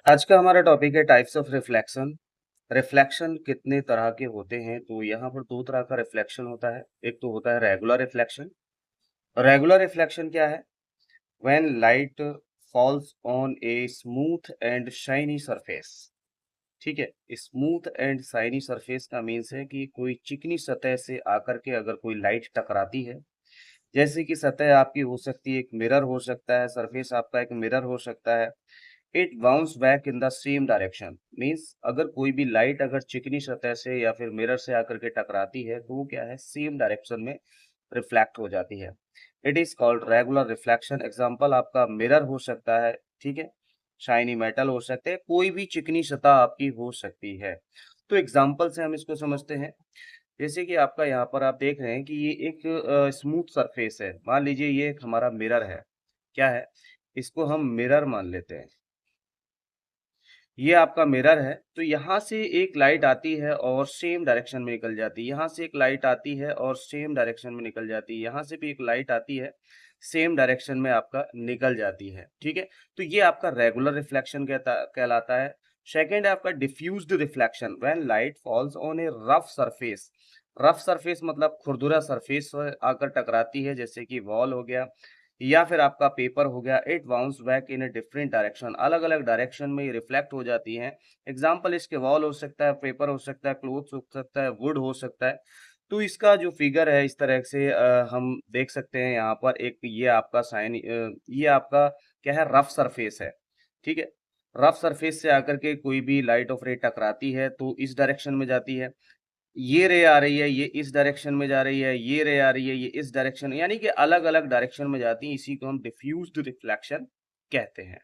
आज का हमारा टॉपिक है टाइप्स ऑफ रिफ्लेक्शन। रिफ्लेक्शन कितने तरह के होते हैं? तो यहाँ पर 2 तरह का रिफ्लेक्शन होता है। एक तो होता है रेगुलर रिफ्लेक्शन। रेगुलर रिफ्लेक्शन क्या है? When light falls on a smooth and shiny surface. ठीक है? स्मूथ एंड शाइनी सरफेस का मीन्स है कि कोई चिकनी सतह से आकर के अगर कोई लाइट टकराती है, जैसे कि सतह आपकी हो सकती है, एक मिरर हो सकता है, सरफेस आपका एक मिरर हो सकता है। It bounce back in the same direction means अगर कोई भी लाइट अगर चिकनी सतह से या फिर मिरर से आकर के टकराती है तो वो क्या है, सेम डायरेक्शन में रिफ्लेक्ट हो जाती है। It is called regular reflection. Example आपका मिरर हो सकता है, ठीक है, शाइनी मेटल हो सकते हैं, कोई भी चिकनी सतह आपकी हो सकती है। तो एग्जांपल से हम इसको समझते हैं। जैसे कि आपका यहाँ पर आप देख रहे हैं कि ये एक स्मूथ सरफेस है। मान लीजिए ये एक हमारा मिरर है। क्या है? इसको हम मिरर मान लेते हैं। ये आपका मिरर है, तो यहाँ से एक लाइट आती है और सेम डायरेक्शन में निकल जाती है। यहाँ से एक लाइट आती है और सेम डायरेक्शन में निकल जाती है। यहाँ से भी एक लाइट आती है, सेम डायरेक्शन में आपका निकल जाती है। ठीक है? तो ये आपका रेगुलर रिफ्लेक्शन कहलाता है। सेकंड है आपका diffused reflection when light falls on A rough surface. Rough surface मतलब खुरदुरा सरफेस आकर टकराती है, जैसे कि वॉल हो गया या फिर आपका पेपर हो गया। It bounce back in a different direction, अलग अलग डायरेक्शन में ये रिफ्लेक्ट हो जाती हैं। एग्जाम्पल इसके वॉल हो सकता है, पेपर हो सकता है, क्लोथ्स हो सकता है, वुड हो सकता है। तो इसका जो फिगर है इस तरह से हम देख सकते हैं यहाँ पर। एक ये आपका ये आपका क्या है, रफ सरफेस है। ठीक है? रफ सरफेस से आकर के कोई भी लाइट ऑफ रे टकराती है तो इस डायरेक्शन में जाती है। ये रे आ रही है, ये इस डायरेक्शन में जा रही है, ये रे आ रही है, ये इस डायरेक्शन, यानी कि अलग-अलग डायरेक्शन में जाती हैं, इसी को हम डिफ्यूज्ड रिफ्लेक्शन कहते हैं।